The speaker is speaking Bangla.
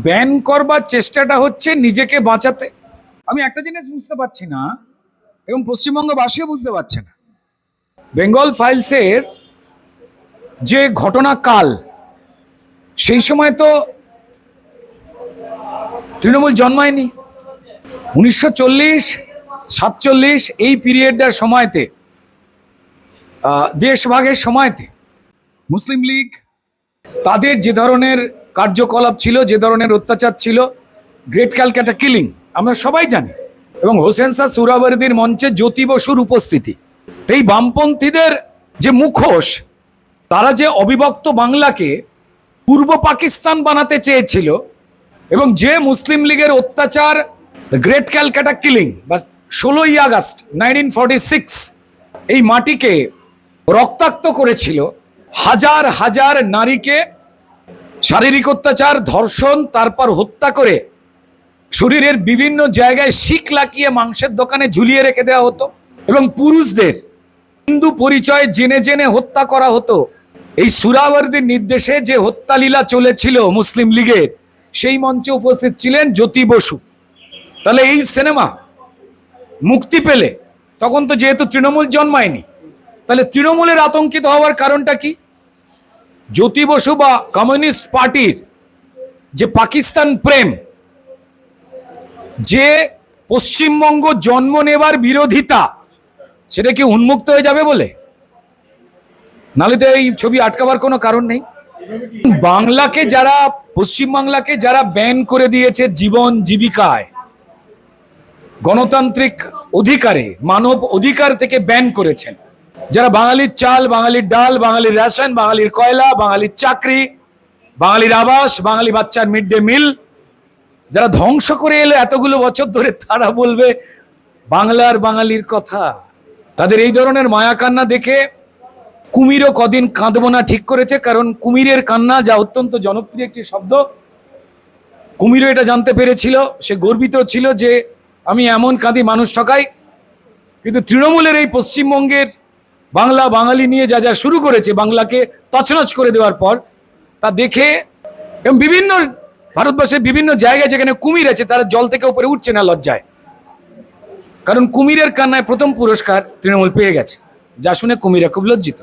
ব্যান করবার চেষ্টাটা হচ্ছে নিজেকে বাঁচাতে। আমি একটা জিনিস বুঝতে পারছি না, এবং পশ্চিমবঙ্গবাসীও বুঝতে পারছে না, বেঙ্গল ফাইলসের যে ঘটনাকাল, সেই সময় তো তৃণমূল জন্মায়নি। 1940-47 এই পিরিয়ডটার সময়তে, দেশভাগের সময়তে মুসলিম লীগ তাদের যে ধরনের কার্যকলাপ ছিল, যে ধরনের অত্যাচার ছিল, গ্রেট ক্যালকাটা কিলিং আমরা সবাই জানি, এবং হোসেন শাহ সুহরাওয়ার্দীর মঞ্চে জ্যোতি বসুর উপস্থিতি, এই বামপন্থীদের যে মুখোশ, তারা যে অবিভক্ত বাংলাকে পূর্ব পাকিস্তান বানাতে চেয়েছিল, এবং যে মুসলিম লীগের অত্যাচার, গ্রেট ক্যালকাটা কিলিং বা 16ই আগস্ট 1946 এই মাটিকে রক্তাক্ত করেছিল, হাজার হাজার নারীকে শারীরিক অত্যাচার, ধর্ষণ, তারপর হত্যা করে শরীরের বিভিন্ন জায়গায় শিক লাগিয়ে মাংসের দোকানে ঝুলিয়ে রেখে দেওয়া হতো, এবং পুরুষদের হিন্দু পরিচয় জেনে জেনে হত্যা করা হতো। এই সুহরাওয়ার্দীর নির্দেশে যে হত্যালীলা চলেছিল মুসলিম লীগের, সেই মঞ্চে উপস্থিত ছিলেন জ্যোতি বসু। তাহলে এই সিনেমা মুক্তি পেলে, তখন তো যেহেতু তৃণমূল জন্মায়নি, তাহলে তৃণমূলের আতঙ্কিত হওয়ার কারণটা কি? জ্যোতি বসু বা কমিউনিস্ট পার্টির যে পাকিস্তান প্রেম, যে পশ্চিমবঙ্গ জন্ম নেবার বিরোধিতা, সেটা কি উন্মুক্ত হয়ে যাবে বলে? নাহলে তো এই ছবি আটকাবার কোনো কারণ নেই। বাংলাকে যারা, পশ্চিমবাংলাকে যারা ব্যান করে দিয়েছে জীবন জীবিকায়, গণতান্ত্রিক অধিকারে, মানব অধিকার থেকে ব্যান করেছেন, যারা বাঙালির চাল, বাঙালির ডাল, বাঙালির রেশন, বাঙালির কয়লা, বাঙালির চাকরি, বাঙালির আবাস, বাঙালি বাচ্চার মিড ডে মিল যারা ধ্বংস করে এলো এতগুলো বছর ধরে, তারা বলবে বাংলার বাঙালির কথা? তাদের এই ধরনের মায়া কান্না দেখে কুমিরও কদিন কাঁদবো না ঠিক করেছে। কারণ কুমিরের কান্না, যা অত্যন্ত জনপ্রিয় একটি শব্দ, কুমিরও এটা জানতে পেরেছিল, সে গর্বিত ছিল যে আমি এমন কাঁদি মানুষ ঠকাই। কিন্তু তৃণমূলের এই পশ্চিমবঙ্গের বাংলা বাঙালি নিয়ে যা যা শুরু করেছে, বাংলাকে তছনছ করে দেওয়ার পর, তা দেখে, এবং বিভিন্ন ভারতবর্ষের বিভিন্ন জায়গায় যেখানে কুমির আছে, তারা জল থেকে উপরে উঠছে না লজ্জায়। কারণ কুমিরের কান্নায় প্রথম পুরস্কার তৃণমূল পেয়ে গেছে, যা শুনে কুমিরা খুব লজ্জিত।